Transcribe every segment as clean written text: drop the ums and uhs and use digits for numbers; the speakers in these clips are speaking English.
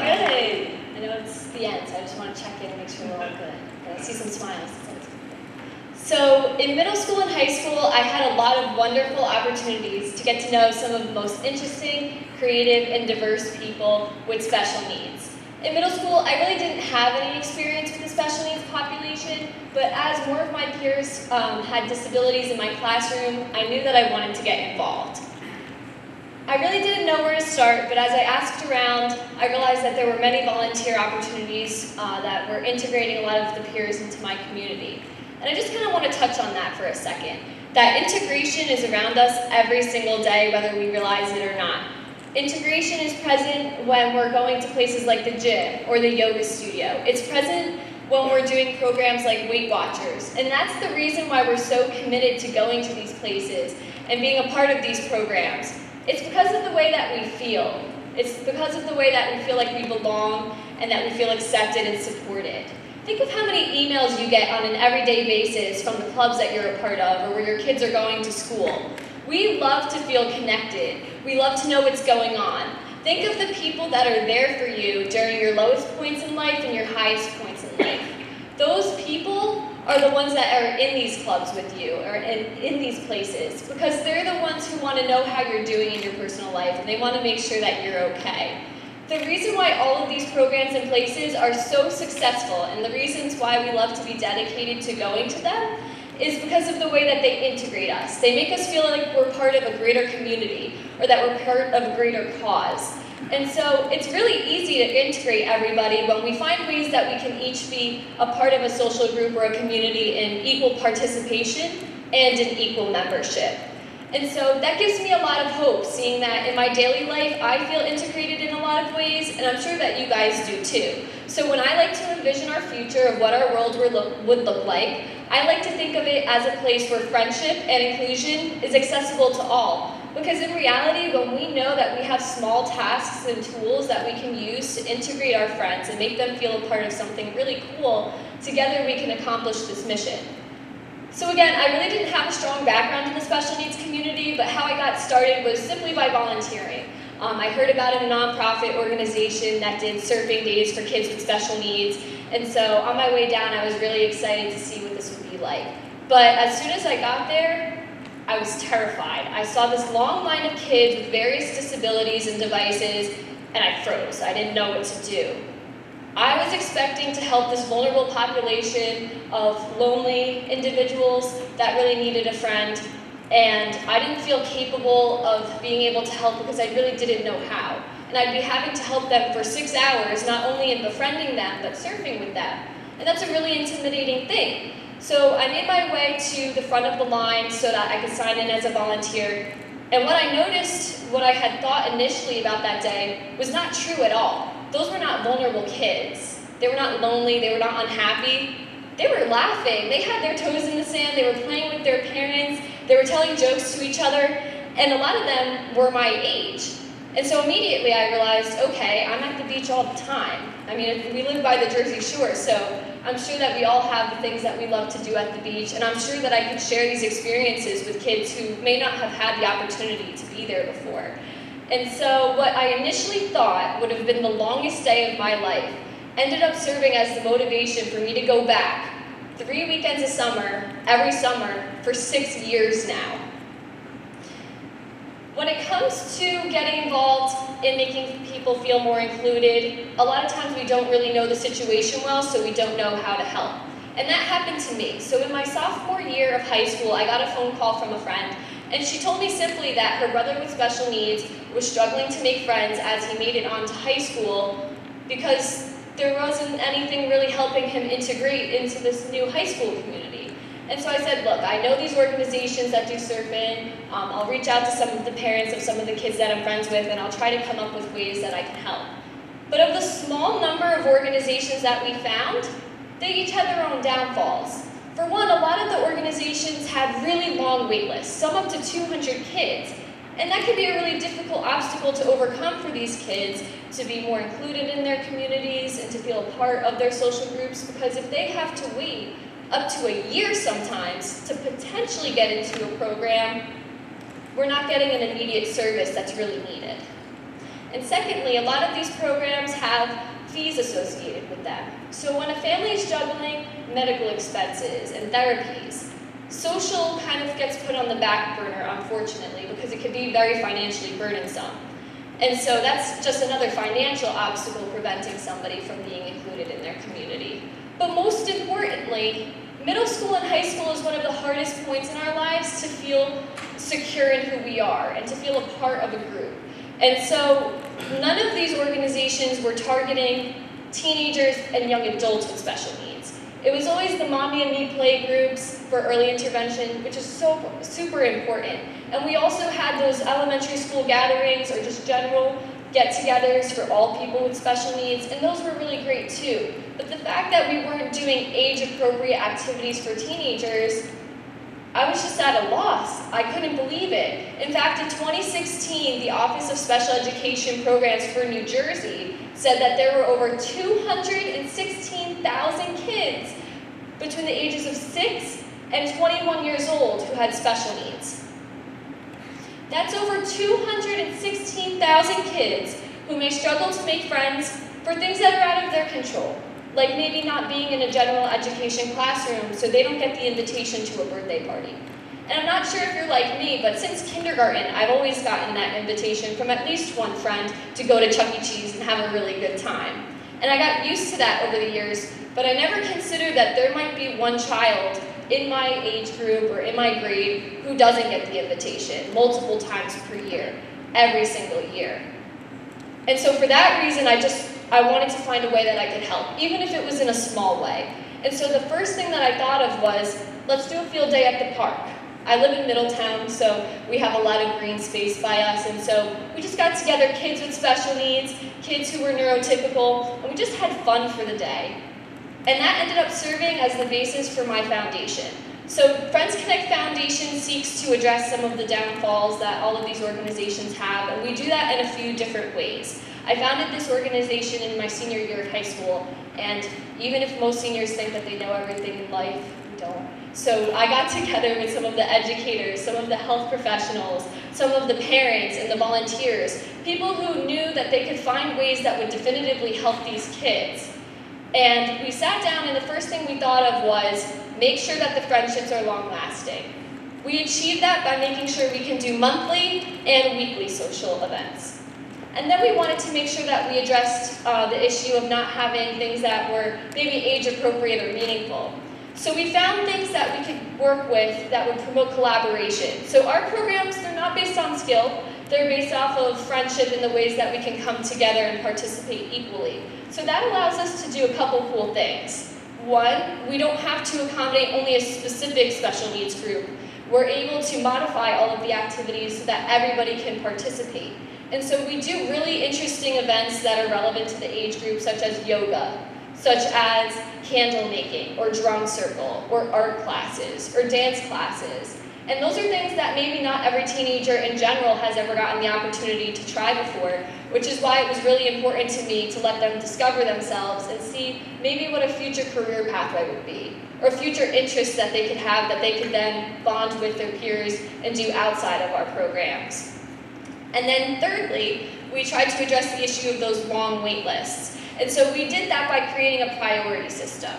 good. I know it's the end, so I just want to check in and make sure we're all good. I see some smiles. So in middle school and high school, I had a lot of wonderful opportunities to get to know some of the most interesting, creative, and diverse people with special needs. In middle school, I really didn't have any experience with the special needs population, but as more of my peers had disabilities in my classroom, I knew that I wanted to get involved. I really didn't know where to start, but as I asked around, I realized that there were many volunteer opportunities that were integrating a lot of the peers into my community. And I just kind of want to touch on that for a second. That integration is around us every single day, whether we realize it or not. Integration is present when we're going to places like the gym or the yoga studio. It's present when we're doing programs like Weight Watchers. And that's the reason why we're so committed to going to these places and being a part of these programs. It's because of the way that we feel. It's because of the way that we feel like we belong and that we feel accepted and supported. Think of how many emails you get on an everyday basis from the clubs that you're a part of or where your kids are going to school. We love to feel connected. We love to know what's going on. Think of the people that are there for you during your lowest points in life and your highest points in life. Those people are the ones that are in these clubs with you or in these places because they're the ones who want to know how you're doing in your personal life and they want to make sure that you're okay. The reason why all of these programs and places are so successful and the reasons why we love to be dedicated to going to them is because of the way that they integrate us. They make us feel like we're part of a greater community or that we're part of a greater cause. And so it's really easy to integrate everybody when we find ways that we can each be a part of a social group or a community in equal participation and in equal membership. And so that gives me a lot of hope, seeing that in my daily life, I feel integrated in a lot of ways, and I'm sure that you guys do too. So when I like to envision our future of what our world would look like, I like to think of it as a place where friendship and inclusion is accessible to all. Because in reality, when we know that we have small tasks and tools that we can use to integrate our friends and make them feel a part of something really cool, together we can accomplish this mission. So again, I really didn't have a strong background in the special needs community, but how I got started was simply by volunteering. I heard about a nonprofit organization that did surfing days for kids with special needs, and so on my way down, I was really excited to see what this would be like. But as soon as I got there, I was terrified. I saw this long line of kids with various disabilities and devices, and I froze. I didn't know what to do. I was expecting to help this vulnerable population of lonely individuals that really needed a friend, and I didn't feel capable of being able to help because I really didn't know how. And I'd be having to help them for 6 hours, not only in befriending them, but surfing with them. And that's a really intimidating thing. So I made my way to the front of the line so that I could sign in as a volunteer. And what I noticed, what I had thought initially about that day, was not true at all. Those were not vulnerable kids. They were not lonely, they were not unhappy. They were laughing, they had their toes in the sand, they were playing with their parents, they were telling jokes to each other, and a lot of them were my age. And so immediately I realized, okay, I'm at the beach all the time. I mean, we live by the Jersey Shore, so I'm sure that we all have the things that we love to do at the beach, and I'm sure that I could share these experiences with kids who may not have had the opportunity to be there before. And so what I initially thought would have been the longest day of my life ended up serving as the motivation for me to go back 3 weekends a summer, every summer, for 6 years now. When it comes to getting involved in making people feel more included, a lot of times we don't really know the situation well, so we don't know how to help. And that happened to me. So in my sophomore year of high school, I got a phone call from a friend, and she told me simply that her brother with special needs was struggling to make friends as he made it onto high school because there wasn't anything really helping him integrate into this new high school community. And so I said, look, I know these organizations that do surfing. I'll reach out to some of the parents of some of the kids that I'm friends with, and I'll try to come up with ways that I can help. But of the small number of organizations that we found, they each had their own downfalls. For one, a lot of the organizations had really long wait lists, some up to 200 kids. And that can be a really difficult obstacle to overcome for these kids to be more included in their communities and to feel a part of their social groups, because if they have to wait up to a year sometimes to potentially get into a program, we're not getting an immediate service that's really needed. And secondly, a lot of these programs have have fees associated with them. So when a family is juggling medical expenses and therapies, social kind of gets put on the back burner, unfortunately, because it can be very financially burdensome. And so that's just another financial obstacle preventing somebody from being included in their community. But most importantly, middle school and high school is one of the hardest points in our lives to feel secure in who we are and to feel a part of a group. And so none of these organizations were targeting teenagers and young adults with special needs. It was always the Mommy and Me play groups for early intervention, which is so super important. And we also had those elementary school gatherings or just general get-togethers for all people with special needs, and those were really great too. But the fact that we weren't doing age-appropriate activities for teenagers, I was just at a loss. I couldn't believe it. In fact, in 2016, the Office of Special Education Programs for New Jersey said that there were over 216,000 kids between the ages of 6 and 21 years old who had special needs. That's over 216,000 kids who may struggle to make friends for things that are out of their control, like maybe not being in a general education classroom so they don't get the invitation to a birthday party. And I'm not sure if you're like me, but since kindergarten, I've always gotten that invitation from at least one friend to go to Chuck E. Cheese and have a really good time. And I got used to that over the years, but I never considered that there might be one child in my age group or in my grade who doesn't get the invitation multiple times per year, every single year. And so for that reason, I wanted to find a way that I could help, even if it was in a small way. And so the first thing that I thought of was, let's do a field day at the park. I live in Middletown, so we have a lot of green space by us, and so we just got together kids with special needs, kids who were neurotypical, and we just had fun for the day. And that ended up serving as the basis for my foundation. So Friends Connect Foundation seeks to address some of the downfalls that all of these organizations have, and we do that in a few different ways. I founded this organization in my senior year of high school, and even if most seniors think that they know everything in life, we don't. So I got together with some of the educators, some of the health professionals, some of the parents and the volunteers, people who knew that they could find ways that would definitively help these kids. And we sat down, and the first thing we thought of was make sure that the friendships are long-lasting. We achieved that by making sure we can do monthly and weekly social events. And then we wanted to make sure that we addressed the issue of not having things that were maybe age-appropriate or meaningful. So we found things that we could work with that would promote collaboration. So our programs, they're not based on skill, they're based off of friendship and the ways that we can come together and participate equally. So that allows us to do a couple cool things. One, we don't have to accommodate only a specific special needs group. We're able to modify all of the activities so that everybody can participate. And so we do really interesting events that are relevant to the age group, such as yoga, such as candle making, or drum circle, or art classes, or dance classes. And those are things that maybe not every teenager in general has ever gotten the opportunity to try before, which is why it was really important to me to let them discover themselves and see maybe what a future career pathway would be, or future interests that they could have that they could then bond with their peers and do outside of our programs. And then thirdly, we tried to address the issue of those long wait lists. And so we did that by creating a priority system.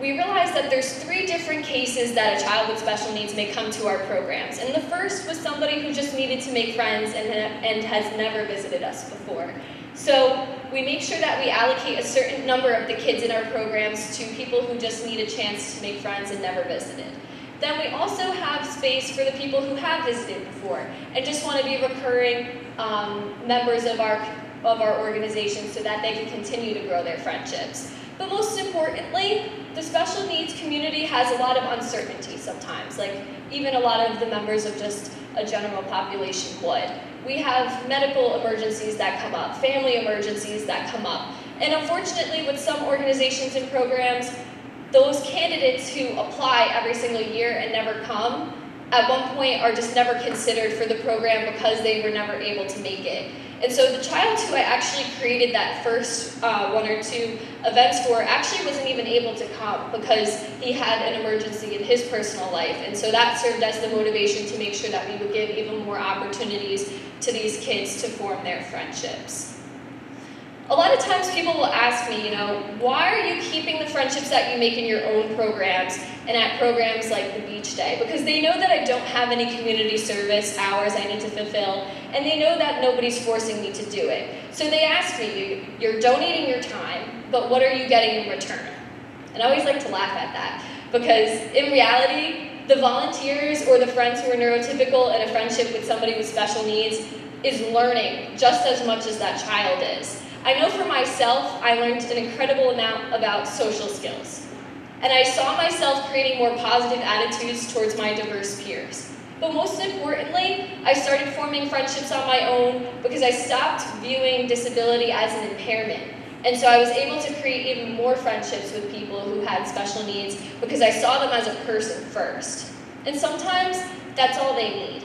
We realized that there's 3 different cases that a child with special needs may come to our programs. And the first was somebody who just needed to make friends and has never visited us before. So we make sure that we allocate a certain number of the kids in our programs to people who just need a chance to make friends and never visited. Then we also have space for the people who have visited before and just want to be recurring members of our organization so that they can continue to grow their friendships. But most importantly, the special needs community has a lot of uncertainty sometimes, like even a lot of the members of just a general population would. We have medical emergencies that come up, family emergencies that come up. And unfortunately, with some organizations and programs, those candidates who apply every single year and never come, at one point are just never considered for the program because they were never able to make it. And so the child who I actually created that first 1 or 2 events for actually wasn't even able to come because he had an emergency in his personal life. And so that served as the motivation to make sure that we would give even more opportunities to these kids to form their friendships. A lot of times people will ask me, why are you keeping the friendships that you make in your own programs and at programs like the beach day? Because they know that I don't have any community service hours I need to fulfill, and they know that nobody's forcing me to do it. So they ask me, you're donating your time, but what are you getting in return? And I always like to laugh at that, because in reality, the volunteers or the friends who are neurotypical in a friendship with somebody with special needs is learning just as much as that child is. I know for myself, I learned an incredible amount about social skills. And I saw myself creating more positive attitudes towards my diverse peers. But most importantly, I started forming friendships on my own because I stopped viewing disability as an impairment. And so I was able to create even more friendships with people who had special needs because I saw them as a person first. And sometimes that's all they need.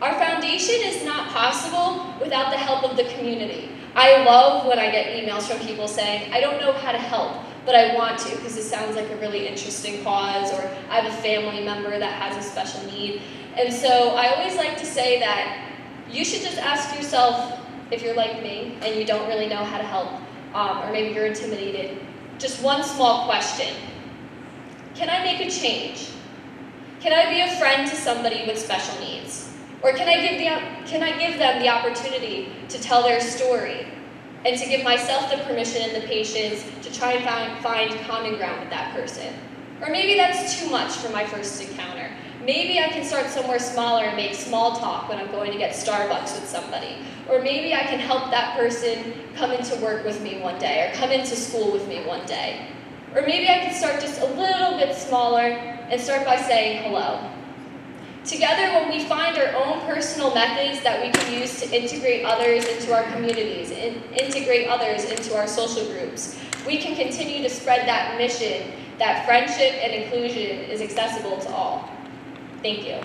Our foundation is not possible without the help of the community. I love when I get emails from people saying, I don't know how to help, but I want to because it sounds like a really interesting cause, or I have a family member that has a special need. And so I always like to say that you should just ask yourself, if you're like me and you don't really know how to help, or maybe you're intimidated, just one small question. Can I make a change? Can I be a friend to somebody with special needs? Or can I give them the opportunity to tell their story and to give myself the permission and the patience to try and find common ground with that person? Or maybe that's too much for my first encounter. Maybe I can start somewhere smaller and make small talk when I'm going to get Starbucks with somebody. Or maybe I can help that person come into work with me one day, or come into school with me one day. Or maybe I can start just a little bit smaller and start by saying hello. Together, when we find our own personal methods that we can use to integrate others into our communities, and integrate others into our social groups, we can continue to spread that mission that friendship and inclusion is accessible to all. Thank you.